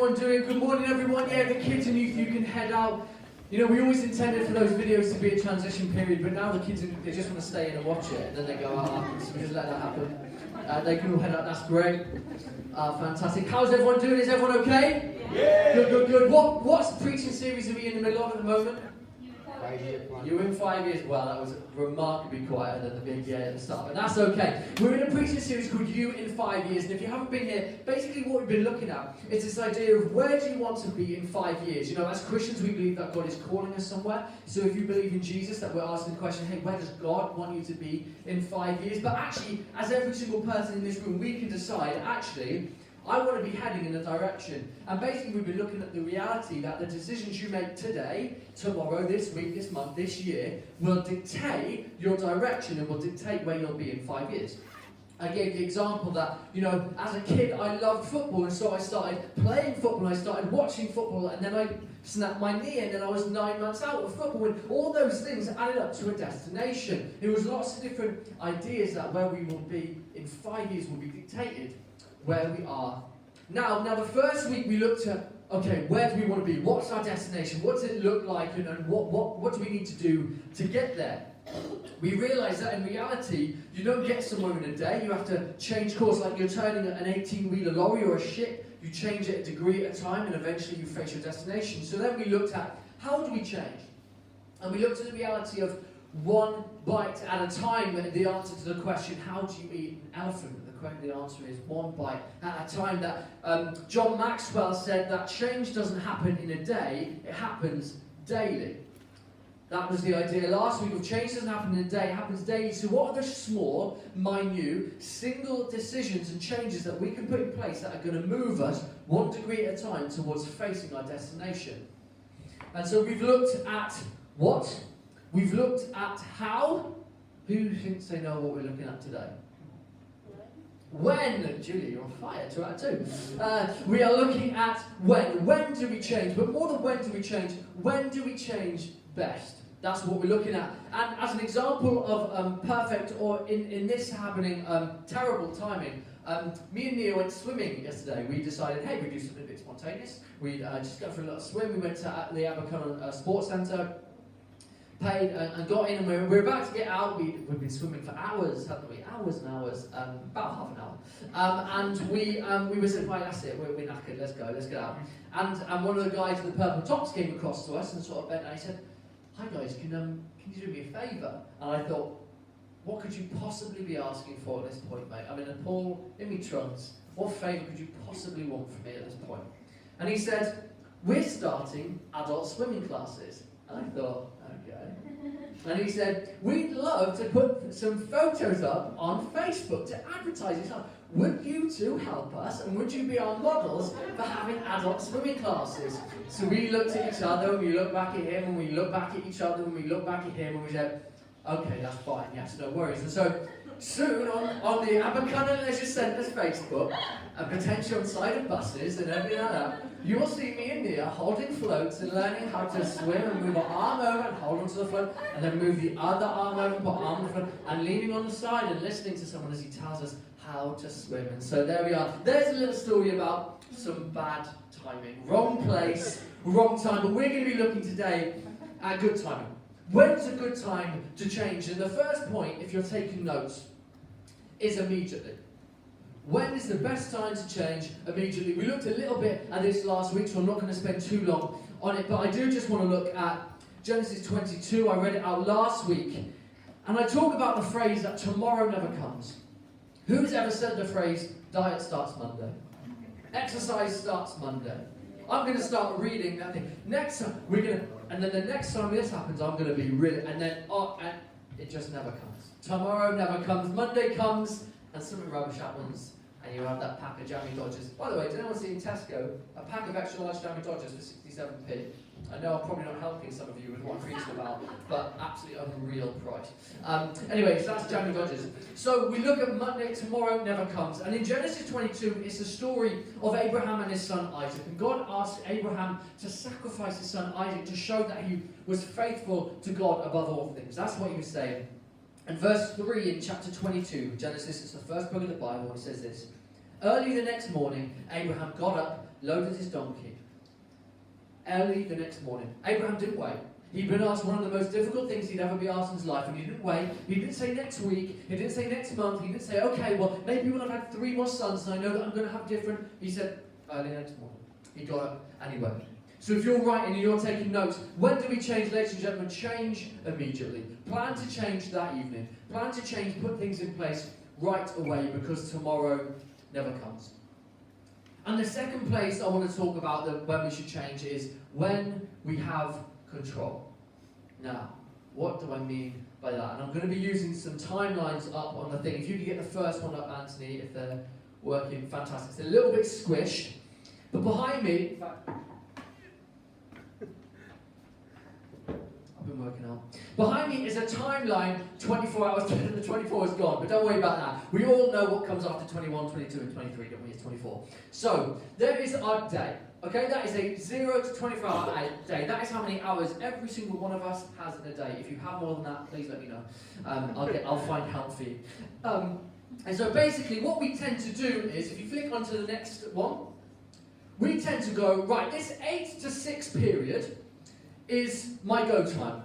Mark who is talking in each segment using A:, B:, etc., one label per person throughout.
A: everyone doing? Good morning, everyone. Yeah, the kids and youth, you can head out. You know, we always intended for those videos to be a transition period, but now the kids, they just want to stay in and watch it, and then they go out, so we just let that happen. They can all head out, that's great. Fantastic. How's everyone doing? Is everyone okay? Yeah. Good. What's the preaching series are we in the middle of at the moment?
B: 5-year plan.
A: You were in 5 years. Well, that was remarkably quieter than the big yeah at the start, but that's okay. We're in a preaching series called You in 5 Years, and if you haven't been here, basically what we've been looking at is this idea of where do you want to be in 5 years? You know, as Christians, we believe that God is calling us somewhere. So if you believe in Jesus, that we're asking the question, hey, where does God want you to be in 5 years? But actually, as every single person in this room, we can decide, actually, I want to be heading in a direction. And basically we've been looking at the reality that the decisions you make today, tomorrow, this week, this month, this year, will dictate your direction and will dictate where you'll be in 5 years. I gave the example that, you know, as a kid I loved football, and so I started playing football, I started watching football, and then I snapped my knee, and then I was 9 months out of football, and all those things added up to a destination. There was lots of different ideas that where we will be in 5 years will be dictated where we are now. Now the first week we looked at, okay, where do we want to be? What's our destination? What does it look like? And what do we need to do to get there? We realised that in reality, you don't get somewhere in a day. You have to change course like you're turning an 18-wheeler lorry or a ship. You change it a degree at a time and eventually you face your destination. So then we looked at, how do we change? And we looked at the reality of one bite at a time. The answer to the question, how do you eat an elephant? The answer is one bite at a time. That John Maxwell said that change doesn't happen in a day, it happens daily. That was the idea last week of change doesn't happen in a day, it happens daily. So what are the small, minute, single decisions and changes that we can put in place that are going to move us 1 degree at a time towards facing our destination? And so we've looked at what? We've looked at how. Who thinks they know what we're looking at today? When, Julie, you're on fire, 2 out of 2. We are looking at when. When do we change? But more than when do we change, when do we change best? That's what we're looking at. And as an example of perfect, or in this happening, terrible timing, me and Nia went swimming yesterday. We decided, hey, we do something a bit spontaneous. We just go for a little swim. We went to the Aberconn Sports Centre, paid and got in, and we're about to get out. We've been swimming for hours, haven't we? Hours and hours, about half an hour. And we were saying, right, that's it, we're knackered, let's go, let's get out. And one of the guys with the purple tops came across to us and sort of bent, and he said, hi guys, can you do me a favour? And I thought, what could you possibly be asking for at this point, mate? I'm in a pool, in my trunks, what favour could you possibly want from me at this point? And he said, we're starting adult swimming classes. And I thought, okay. And he said, we'd love to put some photos up on Facebook to advertise it. Would you two help us, and would you be our models for having adult swimming classes? So we looked at each other, and we looked back at him, and we looked back at each other, and we looked back at him, and we said, okay, that's fine, yes, no worries. And so soon on the Aberconn Leisure Centre's Facebook, and potentially on side of buses and everything like that, you will see me in there holding floats and learning how to swim and move an arm over and hold onto the float, and then move the other arm over and put arm on the float, and leaning on the side and listening to someone as he tells us how to swim. And so there we are. There's a little story about some bad timing. Wrong place, wrong time. But we're going to be looking today at good timing. When's a good time to change? And the first point, if you're taking notes, is immediately. When is the best time to change? Immediately. We looked a little bit at this last week, so I'm not going to spend too long on it, but I do just want to look at Genesis 22. I read it out last week, and I talk about the phrase that tomorrow never comes. Who's ever said the phrase, diet starts Monday? Exercise starts Monday. I'm going to start reading that thing. Next time, and then the next time this happens, I'm going to be really, and it just never comes. Tomorrow never comes. Monday comes, and something rubbish happens, and you have that pack of Jammy Dodgers. By the way, did anyone see in Tesco a pack of extra large Jammy Dodgers for 67p? I know I'm probably not helping some of you with what I'm preaching about, but absolutely unreal price. Anyway, so that's Jammy Dodgers. So we look at Monday, tomorrow never comes. And in Genesis 22, it's the story of Abraham and his son Isaac. And God asked Abraham to sacrifice his son Isaac to show that he was faithful to God above all things. That's what he was saying. And verse 3 in chapter 22, Genesis, it's the first book of the Bible, it says this. Early the next morning, Abraham got up, loaded his donkey. Early the next morning. Abraham didn't wait. He'd been asked one of the most difficult things he'd ever be asked in his life, and he didn't wait. He didn't say next week. He didn't say next month. He didn't say, okay, well, maybe when I've had 3 more sons and I know that I'm going to have different. He said, early next morning. He got up and he went. So if you're writing and you're taking notes, when do we change, ladies and gentlemen? Change immediately. Plan to change that evening. Plan to change, put things in place right away, because tomorrow never comes. And the second place I want to talk about that when we should change is when we have control. Now, what do I mean by that? And I'm going to be using some timelines up on the thing. If you could get the first one up, Anthony, if they're working, fantastic. It's a little bit squished, but behind me, in fact, I've been working out. Behind me is a timeline, 24 hours, the 24 is gone, but don't worry about that. We all know what comes after 21, 22, and 23, don't we? It's 24. So, there is our day. Okay, that is a 0 to 24 hour day. That is how many hours every single one of us has in a day. If you have more than that, please let me know. I'll find help for you. And so basically what we tend to do is, if you flick onto the next one, we tend to go, right, this 8 to 6 period is my go time,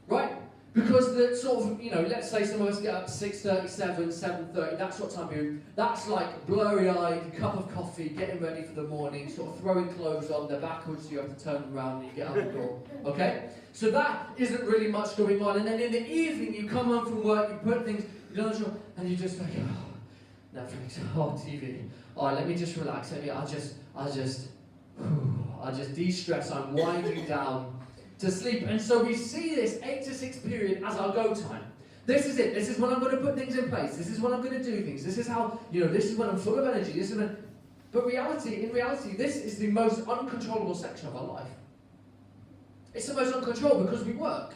A: right? Because the sort of, let's say some of us get up 6:30, 7:30, that sort of time period. That's like blurry-eyed, cup of coffee, getting ready for the morning, sort of throwing clothes on, they're backwards, so you have to turn them around and you get out the door, okay? So that isn't really much going on. And then in the evening, you come home from work, you put things, and you just like, oh, Netflix, oh, TV, oh, let me just relax, I'll just de-stress, I'm winding down to sleep. And so we see this 8 to 6 period as our go time. This is it. This is when I'm going to put things in place. This is when I'm going to do things. This is how, this is when I'm full of energy. But in reality, this is the most uncontrollable section of our life. It's the most uncontrollable because we work.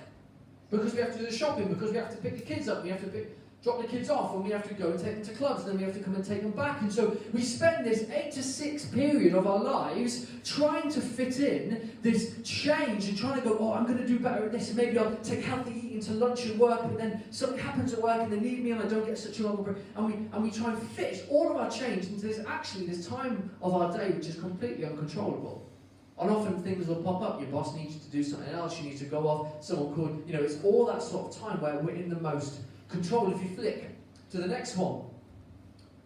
A: Because we have to do the shopping. Because we have to pick the kids up. We have to drop the kids off, and we have to go and take them to clubs, and then we have to come and take them back. And so we spend this 8 to 6 period of our lives trying to fit in this change and trying to go, oh, I'm going to do better at this, and maybe I'll take healthy eating to lunch at work, but then something happens at work and they need me and I don't get such a long break. And we try and fit all of our change into this time of our day which is completely uncontrollable. And often things will pop up. Your boss needs you to do something else, you need to go off, someone could, it's all that sort of time where we're in the most control. If you flick to the next one,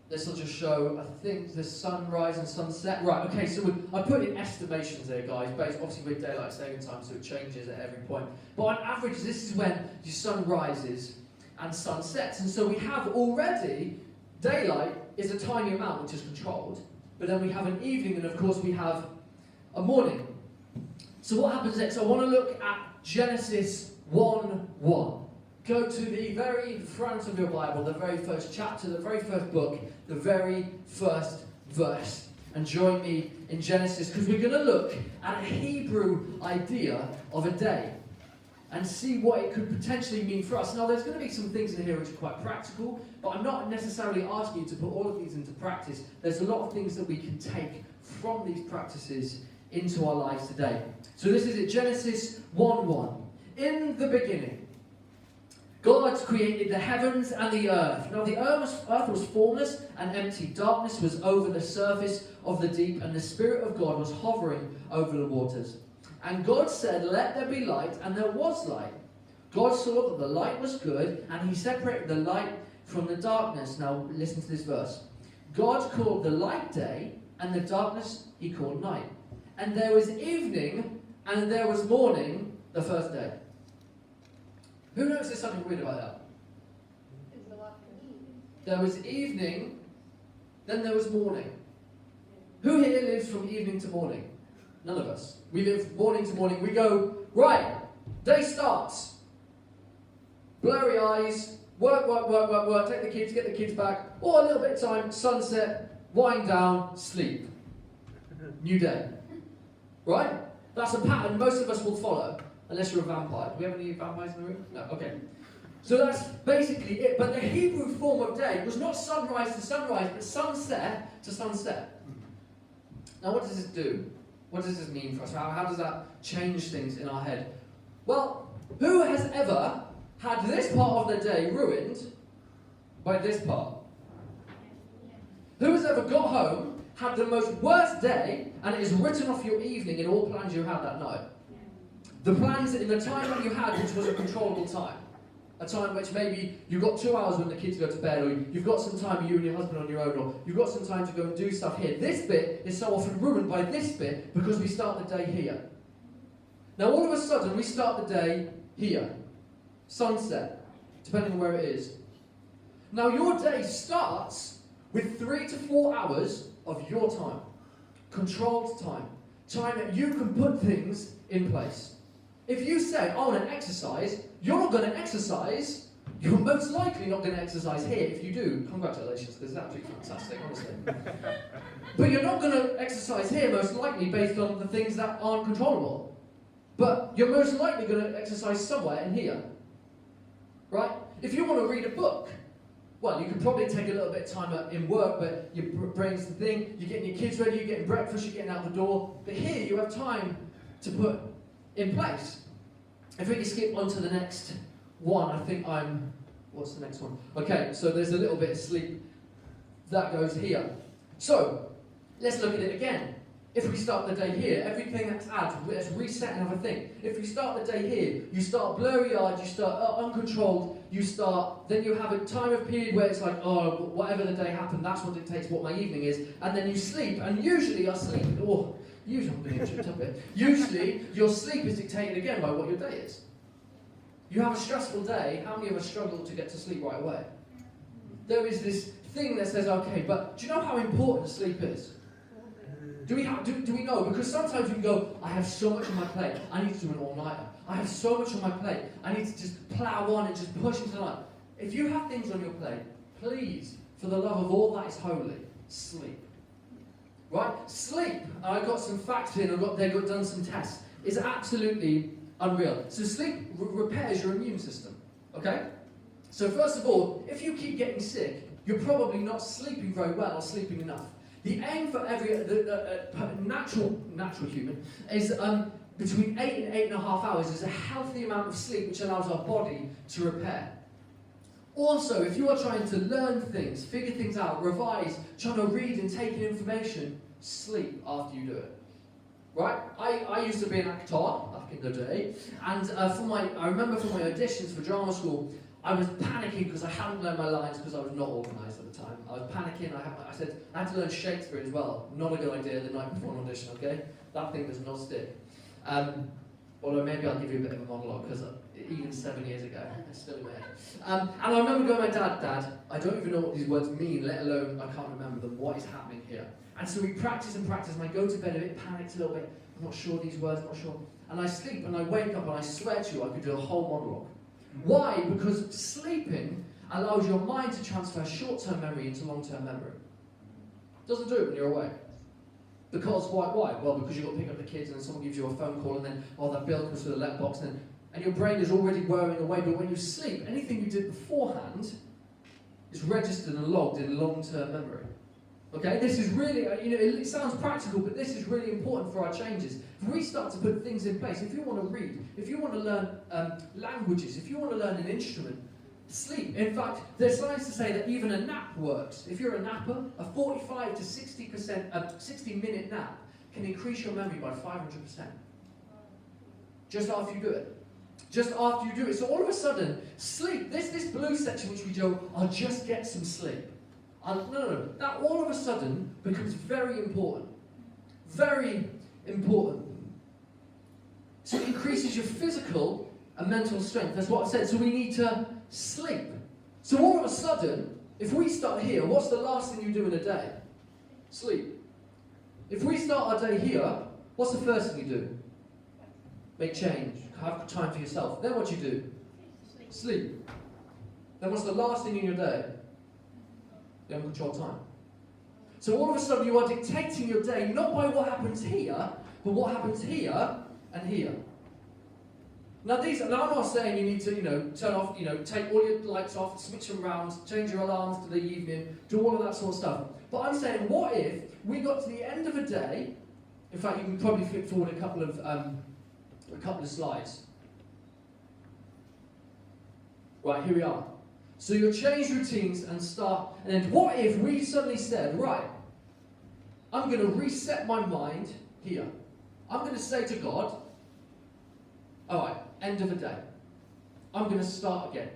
A: this will just show, I think, the sunrise and sunset. Right, okay, so I put in estimations there, guys, based obviously with daylight saving time, so it changes at every point. But on average, this is when your sun rises and sun sets. And so we have already, daylight is a tiny amount which is controlled, but then we have an evening, and of course we have a morning. So what happens next? I want to look at Genesis 1:1. Go to the very front of your Bible, the very first chapter, the very first book, the very first verse. And join me in Genesis, because we're going to look at a Hebrew idea of a day and see what it could potentially mean for us. Now, there's going to be some things in here which are quite practical, but I'm not necessarily asking you to put all of these into practice. There's a lot of things that we can take from these practices into our lives today. So this is it, Genesis 1:1. In the beginning, God created the heavens and the earth. Now the earth was formless and empty. Darkness was over the surface of the deep, and the Spirit of God was hovering over the waters. And God said, "Let there be light," and there was light. God saw that the light was good, and he separated the light from the darkness. Now listen to this verse. God called the light day, and the darkness he called night. And there was evening, and there was morning, the first day. Who knows there's something weird about that? There was evening, then there was morning. Who here lives from evening to morning? None of us. We live morning to morning. We go, right, day starts. Blurry eyes, work, take the kids, get the kids back. Or a little bit of time, sunset, wind down, sleep. New day. Right? That's a pattern most of us will follow. Unless you're a vampire. Do we have any vampires in the room? No, okay. So that's basically it. But the Hebrew form of day was not sunrise to sunrise, but sunset to sunset. Now what does this do? What does this mean for us? How does that change things in our head? Well, who has ever had this part of their day ruined by this part? Who has ever got home, had the most worst day, and it is written off your evening in all plans you had that night? The plans in the time that you had, which was a controllable time. A time which maybe you've got 2 hours when the kids go to bed, or you've got some time you and your husband on your own, or you've got some time to go and do stuff here. This bit is so often ruined by this bit because we start the day here. Now all of a sudden we start the day here. Sunset, depending on where it is. Now your day starts with 3 to 4 hours of your time. Controlled time. Time that you can put things in place. If you say, I want to exercise, you're not going to exercise. You're most likely not going to exercise here. If you do, congratulations, this is absolutely fantastic, honestly. But you're not going to exercise here, most likely, based on the things that aren't controllable. But you're most likely going to exercise somewhere in here. Right? If you want to read a book, well, you could probably take a little bit of time in work, but your brain's the thing, you're getting your kids ready, you're getting breakfast, you're getting out the door. But here you have time to put in place. If we can skip on to the next one, I think what's the next one? Okay, so there's a little bit of sleep that goes here. So, let's look at it again. If we start the day here, everything that's added, let's reset another thing. If we start the day here, you start blurry-eyed, you start uncontrolled, then you have a time of period where it's like, oh, whatever the day happened, that's what dictates what my evening is, and then you sleep, and usually I'm being tripped up here. Usually, your sleep is dictated again by what your day is. You have a stressful day, how many of us struggle to get to sleep right away? There is this thing that says, okay, but do you know how important sleep is? Do we know? Because sometimes we can go, I have so much on my plate, I need to do an all-nighter. I have so much on my plate, I need to just plough on and just push into the night. If you have things on your plate, please, for the love of all that is holy, sleep. Right? Sleep, I got some facts here, they've done some tests, is absolutely unreal. So sleep repairs your immune system. Okay? So first of all, if you keep getting sick, you're probably not sleeping very well or sleeping enough. The aim for every natural human is between 8 and 8.5 hours is a healthy amount of sleep which allows our body to repair. Also, if you are trying to learn things, figure things out, revise, trying to read and take in information, sleep after you do it. Right? I used to be an actor back in the day, and I remember for my auditions for drama school, I was panicking because I hadn't learned my lines because I was not organised at the time. I was panicking, I said, I had to learn Shakespeare as well. Not a good idea the night before an audition, okay? That thing does not stick. Although maybe I'll give you a bit of a monologue, because even 7 years ago, it's still in my head. And I remember going to my Dad, I don't even know what these words mean, let alone I can't remember them. What is happening here? And so we practice and practice, and I go to bed a bit panicked a little bit. I'm not sure these words, not sure. And I sleep, and I wake up, and I swear to you, I could do a whole monologue. Why? Because sleeping allows your mind to transfer short-term memory into long-term memory. It doesn't do it when you're awake. Because why? Well, because you've got to pick up the kids and then someone gives you a phone call and then, that bill comes through the letterbox and your brain is already whirring away. But when you sleep, anything you did beforehand is registered and logged in long-term memory. Okay? This is really, it sounds practical, but this is really important for our changes. If we start to put things in place, if you want to read, if you want to learn languages, if you want to learn an instrument, sleep. In fact, there's science to say that even a nap works. If you're a napper, a 45 to 60-minute nap can increase your memory by 500%. Just after you do it. Just after you do it. So all of a sudden, sleep, this blue section which we do, I'll just get some sleep. No. That all of a sudden becomes very important. Very important. So it increases your physical and mental strength. That's what I said. So we need to sleep. So all of a sudden, if we start here, what's the last thing you do in a day? Sleep. If we start our day here, what's the first thing you do? Make change. Have time for yourself. Then what you do? Sleep. Then what's the last thing in your day? You have control time. So all of a sudden you are dictating your day not by what happens here, but what happens here and here. Now I'm not saying you need to, turn off, take all your lights off, switch them around, change your alarms to the evening, do all of that sort of stuff. But I'm saying, what if we got to the end of a day? In fact, you can probably flip forward a couple of slides. Right, here we are. So you'll change routines and start. And then what if we suddenly said, right, I'm going to reset my mind here. I'm going to say to God, all right, end of the day. I'm going to start again.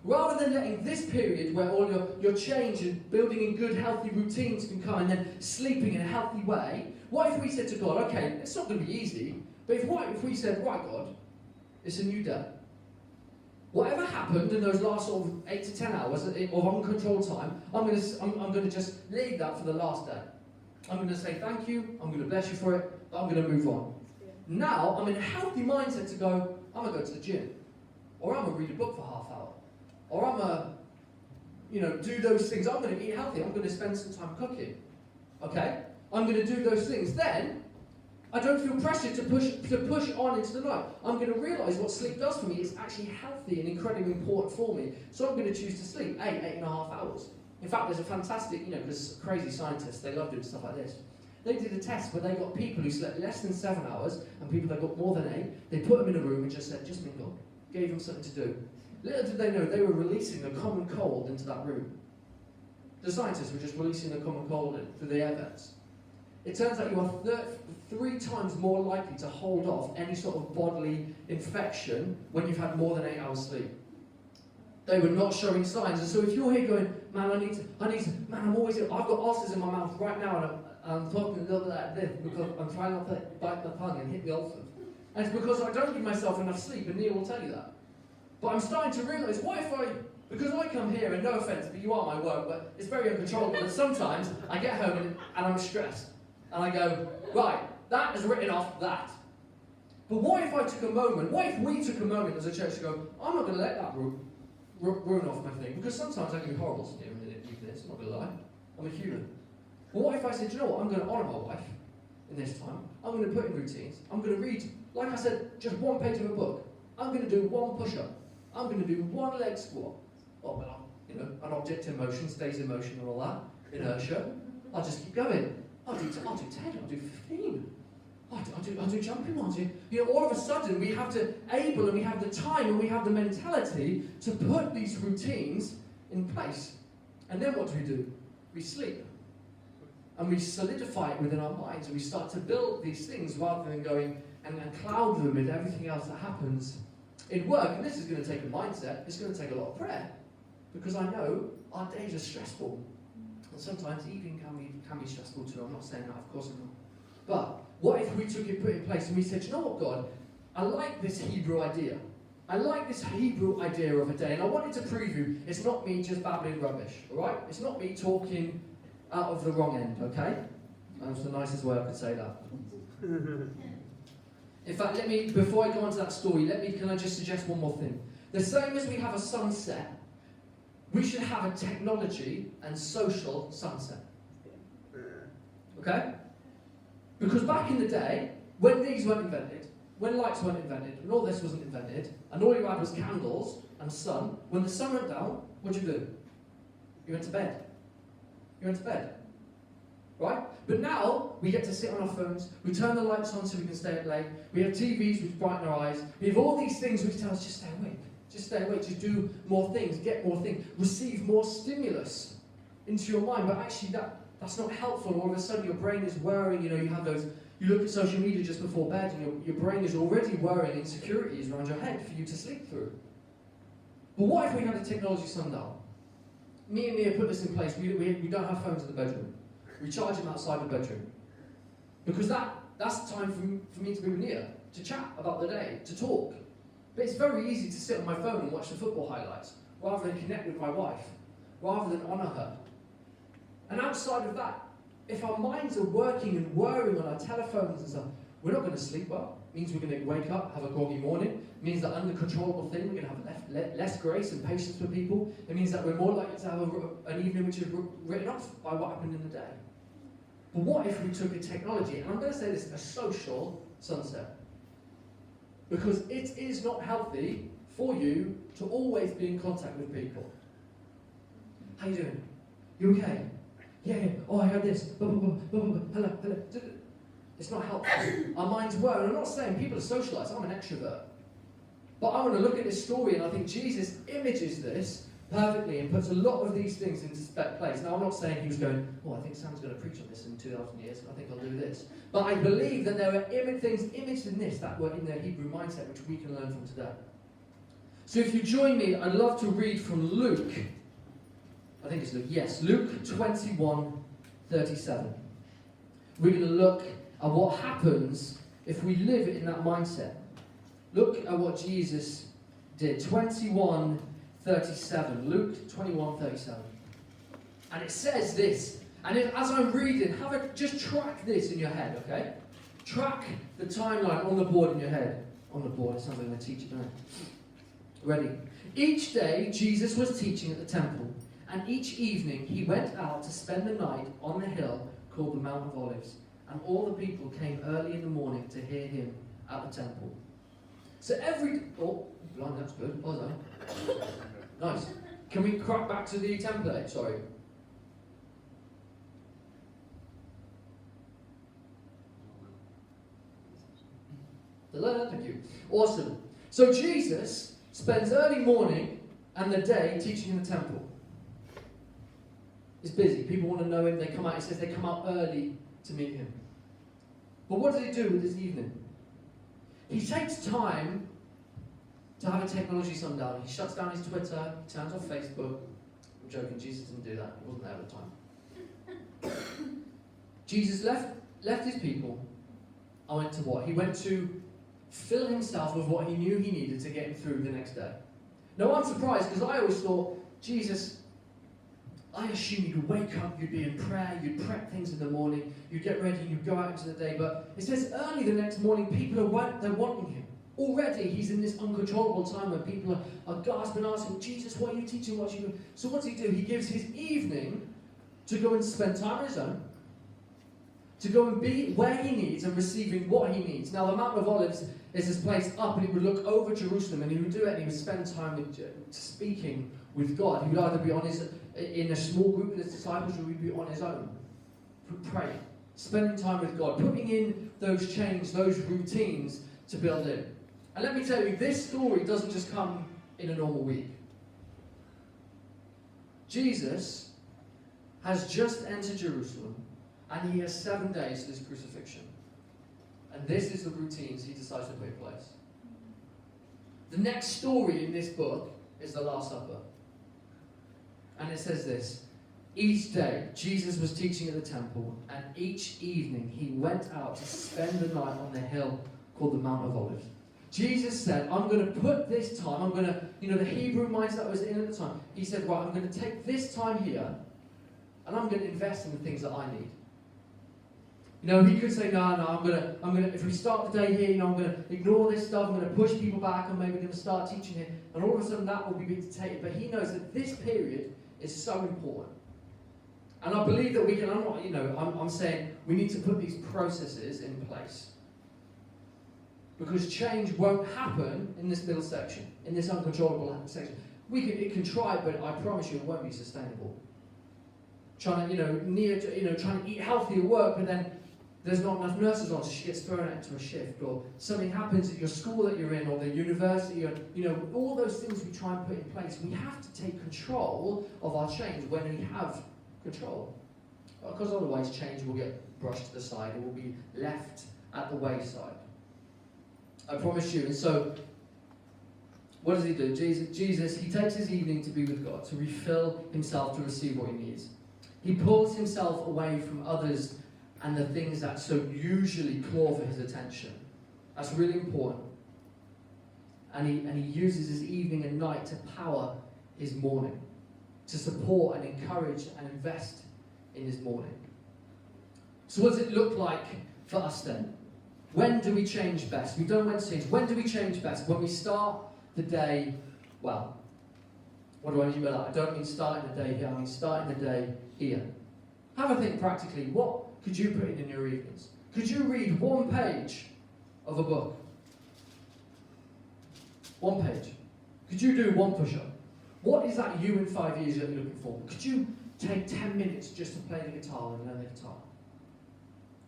A: Rather than letting this period where all your change and building in good, healthy routines can come and then sleeping in a healthy way, what if we said to God, okay, it's not going to be easy, but what if we said, right, God, it's a new day. Whatever happened in those last sort of 8 to 10 hours of uncontrolled time, I'm going to just leave that for the last day. I'm going to say thank you, I'm going to bless you for it, but I'm going to move on. Now, I'm in a healthy mindset to go, I'm going to go to the gym, or I'm going to read a book for half hour, or I'm going to, do those things. I'm going to eat healthy, I'm going to spend some time cooking, okay? I'm going to do those things. Then, I don't feel pressured to push on into the night. I'm going to realise what sleep does for me is actually healthy and incredibly important for me. So I'm going to choose to sleep 8.5 hours. In fact, there's a fantastic, because crazy scientists, they love doing stuff like this. They did a test where they got people who slept less than 7 hours and people that got more than 8. They put them in a room and just said, just mingle. Gave them something to do. Little did they know they were releasing a common cold into that room. The scientists were just releasing a common cold through the air vents. It turns out you are 3 times more likely to hold off any sort of bodily infection when you've had more than 8 hours sleep. They were not showing signs. And so if you're here going, man, I'm always, I've got ulcers in my mouth right now and I'm talking a little bit like this because I'm trying not to bite my tongue and hit the ulcers. And it's because I don't give myself enough sleep, and Neil will tell you that. But I'm starting to realise, what if because I come here, and no offence, but you are my work, but it's very uncontrollable, and sometimes I get home and I'm stressed. And I go, right, that is written off that. But what if I took a moment, what if we took a moment as a church to go, I'm not going to let that ruin off my thing, because sometimes I can be horrible to you in this, I'm not going to lie. I'm a human. But what if I said, you know what, I'm going to honour my wife in this time. I'm going to put in routines. I'm going to read, like I said, just 1 page of a book. I'm going to do 1 push-up. I'm going to do 1 leg squat. Oh, well, an object in motion stays in motion and all that. Inertia. I'll just keep going. I'll do 10, I'll do 15. I'll do jumping ones. All of a sudden we have the able and we have the time and we have the mentality to put these routines in place. And then what do? We sleep. And we solidify it within our minds, and we start to build these things rather than going and cloud them with everything else that happens in work. And this is going to take a mindset, it's going to take a lot of prayer, because I know our days are stressful. And sometimes eating can be stressful too. I'm not saying that, of course I'm not. But what if we took it, put it in place, and we said, you know what, God, I like this Hebrew idea. I like this Hebrew idea of a day, and I wanted to prove you it's not me just babbling rubbish, alright? It's not me talking out of the wrong end, okay? That's the nicest way I could say that. In fact, before I go on to that story, can I just suggest one more thing? The same as we have a sunset, we should have a technology and social sunset. Okay? Because back in the day, when these weren't invented, when lights weren't invented, and all this wasn't invented, and all you had was candles and sun, when the sun went down, what'd you do? You went to bed. Right? But now, we get to sit on our phones, we turn the lights on so we can stay up late, we have TVs which brighten our eyes, we have all these things which tell us just stay awake, just do more things, get more things, receive more stimulus into your mind, but actually that's not helpful. All of a sudden your brain is worrying, you look at social media just before bed and your brain is already worrying insecurities around your head for you to sleep through. But what if we had a technology sundial? Me and Nia put this in place. We don't have phones in the bedroom. We charge them outside the bedroom. Because that's time for me to be with Nia, to chat about the day, to talk. But it's very easy to sit on my phone and watch the football highlights, rather than connect with my wife, rather than honour her. And outside of that, if our minds are working and whirring on our telephones and stuff, we're not going to sleep well. It means we're going to wake up, have a groggy morning. It means that uncontrollable thing, we're going to have less grace and patience with people. It means that we're more likely to have an evening which is written off by what happened in the day. But what if we took a technology, and I'm going to say this, a social sunset? Because it is not healthy for you to always be in contact with people. How you doing? You okay? Yeah. Oh, I heard this. Hello. It's not helpful. Our minds were, and I'm not saying people are socialised, I'm an extrovert. But I want to look at this story and I think Jesus images this perfectly and puts a lot of these things into place. Now, I'm not saying he was going, oh, I think Sam's going to preach on this in 2,000 years, I think I'll do this. But I believe that there are things imaged in this that were in their Hebrew mindset, which we can learn from today. So if you join me, I'd love to read from Luke. I think it's Luke. Yes, Luke 21:37. We're going to look at what happens if we live in that mindset. Look at what Jesus did. 21:37. Luke 21:37. And it says this. And as I'm reading, just track this in your head, okay? Track the timeline on the board in your head. On the board, it sounds like I'm going to teach it now. Ready? Each day, Jesus was teaching at the temple. And each evening, he went out to spend the night on the hill called the Mount of Olives. And all the people came early in the morning to hear him at the temple. So oh, blimey, that's good. Well done. Nice. Can we crack back to the template? Sorry. Thank you. Awesome. So Jesus spends early morning and the day teaching in the temple. He's busy. People want to know him. They come out. He says they come out early to meet him. But what does he do with his evening? He takes time to have a technology sundown. He shuts down his Twitter. He turns off Facebook. I'm joking. Jesus didn't do that. He wasn't there at the time. Jesus left his people and went to what? He went to fill himself with what he knew he needed to get him through the next day. Now I'm surprised because I always thought, Jesus, I assume you'd wake up, you'd be in prayer, you'd prep things in the morning, you'd get ready, you'd go out into the day. But it says early the next morning, people they're wanting him. Already he's in this uncontrollable time where people are gasping, asking, Jesus, what are you teaching? What are you doing? So what does he do? He gives his evening to go and spend time on his own, to go and be where he needs and receiving what he needs. Now the Mount of Olives is this place up, and he would look over Jerusalem, and he would do it, and he would spend time speaking with God. He would either be in a small group with his disciples, or he'd be on his own, praying, spending time with God, putting in those changes, those routines to build in. And let me tell you, this story doesn't just come in a normal week. Jesus has just entered Jerusalem, and he has 7 days to his crucifixion. And this is the routines he decides to put in place. The next story in this book is the Last Supper. And it says this: each day Jesus was teaching at the temple, and each evening he went out to spend the night on the hill called the Mount of Olives. Jesus said, I'm going to put this time, I'm going to, the Hebrew mindset I was in at the time, he said, right, I'm going to take this time here, and I'm going to invest in the things that I need. He could say, no, I'm gonna. If we start the day here, I'm gonna ignore this stuff. I'm gonna push people back. I'm maybe gonna start teaching here, and all of a sudden that will be dictated. But he knows that this period is so important, and I believe that we can. I'm saying we need to put these processes in place, because change won't happen in this middle section, in this uncontrollable section. It can try, but I promise you, it won't be sustainable. Trying to eat healthy at work, but then there's not enough nurses on, so she gets thrown out into a shift, or something happens at your school that you're in, or the university, or all those things we try and put in place. We have to take control of our change when we have control, because otherwise change will get brushed to the side, it will be left at the wayside. I promise you. And so, what does he do? Jesus, he takes his evening to be with God, to refill himself, to receive what he needs. He pulls himself away from others and the things that so usually claw for his attention. That's really important. And he uses his evening and night to power his morning, to support and encourage and invest in his morning. So what does it look like for us then? When do we change best? We've done Wednesdays. When do we change best? When we start the day well. What do I mean by that? I don't mean starting the day here, I mean starting the day here. Have a think practically. What could you put in your evenings? Could you read one page of a book? One page. Could you do one push-up? What is that you in 5 years that you're looking for? Could you take 10 minutes just to play the guitar and learn the guitar?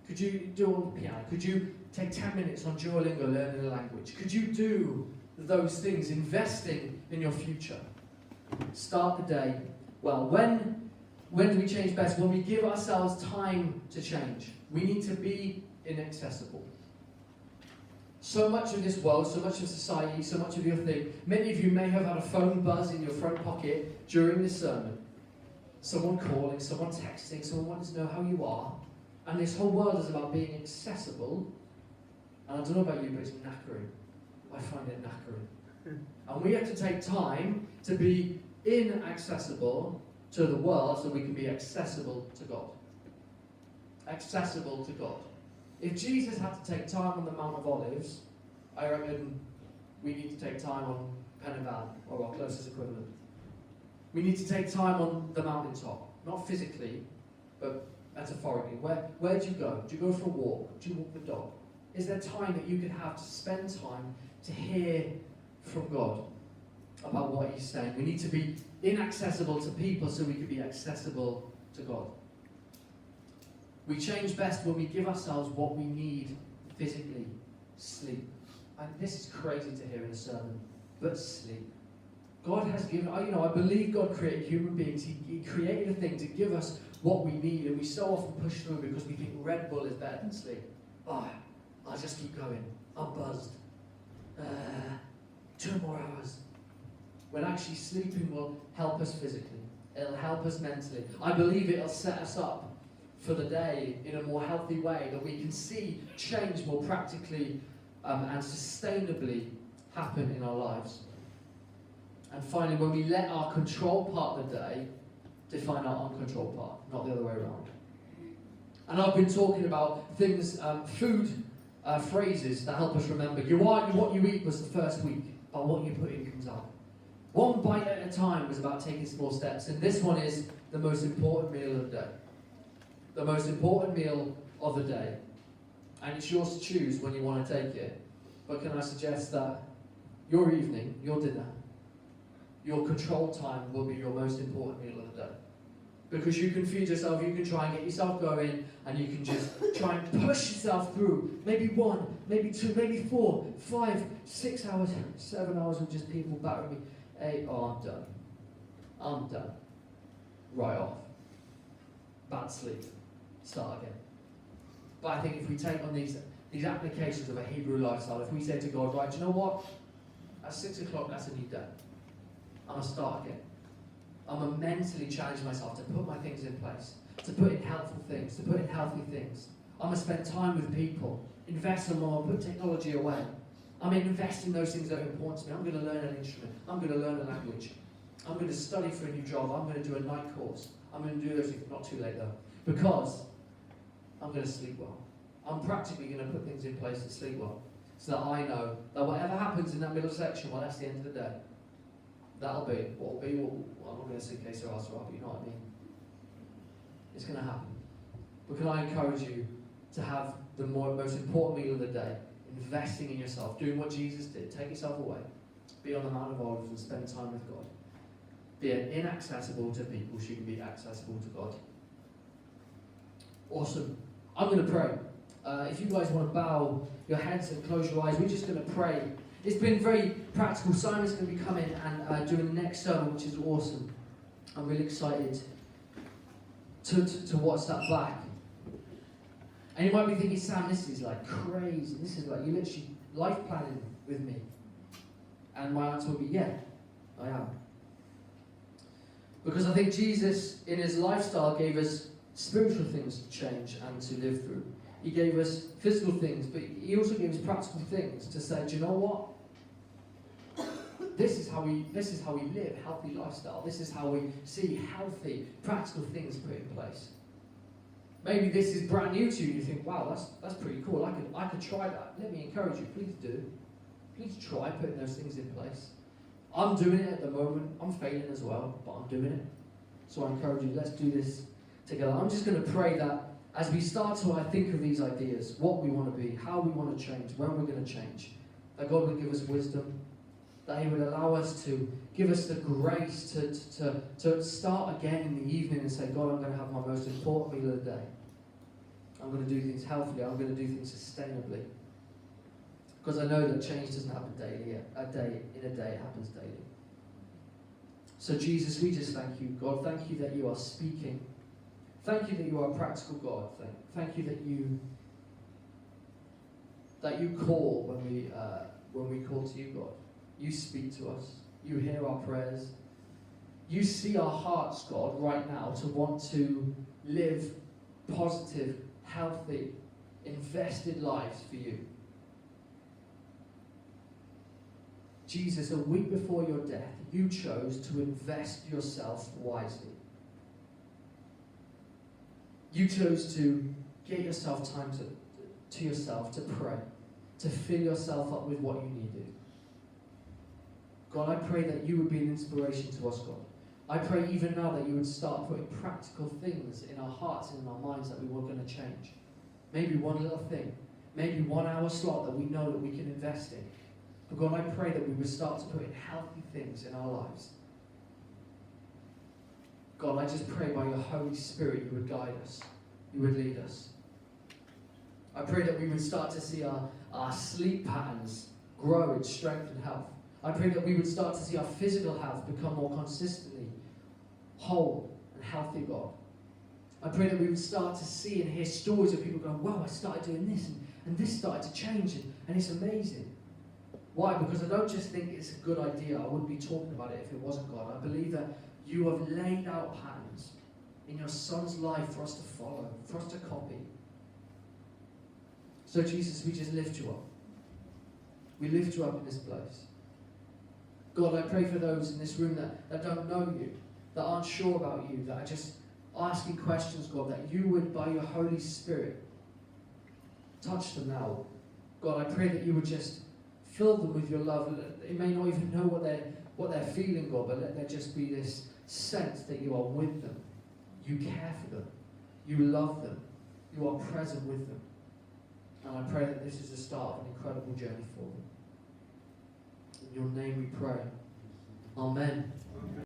A: Could you do it on the piano? Could you take 10 minutes on Duolingo learning a language? Could you do those things, investing in your future? Start the day well. When do we change best? When we give ourselves time to change. We need to be inaccessible. So much of this world, so much of society, so much of your thing, many of you may have had a phone buzz in your front pocket during this sermon. Someone calling, someone texting, someone wanting to know how you are. And this whole world is about being accessible. And I don't know about you, but it's knackering. I find it knackering. And we have to take time to be inaccessible to the world so we can be accessible to God. Accessible to God. If Jesus had to take time on the Mount of Olives, I reckon we need to take time on Pen y Fan, or our closest equivalent. We need to take time on the mountaintop, not physically, but metaphorically. Where do you go? Do you go for a walk? Do you walk the dog? Is there time that you could have to spend time to hear from God about what He's saying? We need to be inaccessible to people so we can be accessible to God. We change best when we give ourselves what we need physically. Sleep. And this is crazy to hear in a sermon, but sleep. God has given, I believe God created human beings. He created a thing to give us what we need, and we so often push through because we think Red Bull is better than sleep. Oh, I'll just keep going. I'm buzzed. 2 more hours. When actually sleeping will help us physically. It'll help us mentally. I believe it'll set us up for the day in a more healthy way, that we can see change more practically and sustainably happen in our lives. And finally, when we let our control part of the day define our uncontrolled part, not the other way around. And I've been talking about things, food phrases that help us remember. You are what you eat was the first week, but what you put in comes out. One bite at a time was about taking small steps, and this one is the most important meal of the day. The most important meal of the day. And it's yours to choose when you want to take it. But can I suggest that your evening, your dinner, your control time will be your most important meal of the day. Because you can feed yourself, you can try and get yourself going, and you can just try and push yourself through. Maybe 1, maybe 2, maybe 4, 5, 6 hours, 7 hours of just people battering me. 8, oh, I'm done. Right off. Bad sleep. Start again. But I think if we take on these applications of a Hebrew lifestyle, if we say to God, right, do you know what? At 6 o'clock, that's a new day. I'm going to start again. I'm going to mentally challenge myself to put my things in place, to put in helpful things, to put in healthy things. I'm going to spend time with people, invest in more, put technology away. I'm going to invest in those things that are important to me. I'm going to learn an instrument. I'm going to learn a language. I'm going to study for a new job. I'm going to do a night course. I'm going to do those things, not too late though, because I'm going to sleep well. I'm practically going to put things in place to sleep well, so that I know that whatever happens in that middle section, well, that's the end of the day. That'll be what will be. Well, I'm not going to say case or ask, but you know what I mean. It's going to happen. But can I encourage you to have the most important meal of the day, investing in yourself, doing what Jesus did, take yourself away, be on the Mount of Olives and spend time with God. Be inaccessible to people so you can be accessible to God. Awesome. I'm going to pray. If you guys want to bow your heads and close your eyes, we're just going to pray. It's been very practical. Simon's going to be coming and doing the next sermon, which is awesome. I'm really excited to watch that back. And you might be thinking, Sam, this is like crazy. This is like, you're literally life planning with me. And my answer will be, yeah, I am. Because I think Jesus, in his lifestyle, gave us spiritual things to change and to live through. He gave us physical things, but he also gave us practical things to say, do you know what? This is how we live healthy lifestyle. This is how we see healthy, practical things put in place. Maybe this is brand new to you. You think, wow, that's pretty cool. I could try that. Let me encourage you. Please do. Please try putting those things in place. I'm doing it at the moment. I'm failing as well, but I'm doing it. So I encourage you, let's do this together. I'm just going to pray that as we start to think of these ideas, what we want to be, how we want to change, when we're going to change, that God would give us wisdom, that he would allow us to give us the grace to start again in the evening and say, God, I'm going to have my most important meal of the day. I'm going to do things healthily. I'm going to do things sustainably. Because I know that change doesn't happen daily. In a day, it happens daily. So Jesus, we just thank you, God. Thank you that you are speaking. Thank you that you are a practical God. Thank you that you call when we call to you, God. You speak to us. You hear our prayers. You see our hearts, God, right now to want to live positive, healthy, invested lives for you. Jesus, a week before your death, you chose to invest yourself wisely. You chose to get yourself time to yourself, to pray, to fill yourself up with what you needed. God, I pray that you would be an inspiration to us, God. I pray even now that you would start putting practical things in our hearts and in our minds that we were going to change. Maybe one little thing, maybe 1 hour slot that we know that we can invest in. But God, I pray that we would start to put in healthy things in our lives. God, I just pray by your Holy Spirit you would guide us, you would lead us. I pray that we would start to see our sleep patterns grow in strength and health. I pray that we would start to see our physical health become more consistently whole and healthy, God. I pray that we would start to see and hear stories of people going, wow, I started doing this and this started to change and it's amazing. Why? Because I don't just think it's a good idea. I wouldn't be talking about it if it wasn't God. I believe that you have laid out patterns in your Son's life for us to follow, for us to copy. So Jesus, we just lift you up. We lift you up in this place. God, I pray for those in this room that don't know you, that aren't sure about you, that are just asking questions, God, that you would, by your Holy Spirit, touch them now. God, I pray that you would just fill them with your love. They may not even know what they're feeling, God, but let there just be this sense that you are with them. You care for them. You love them. You are present with them. And I pray that this is the start of an incredible journey for them. In your name we pray. Amen.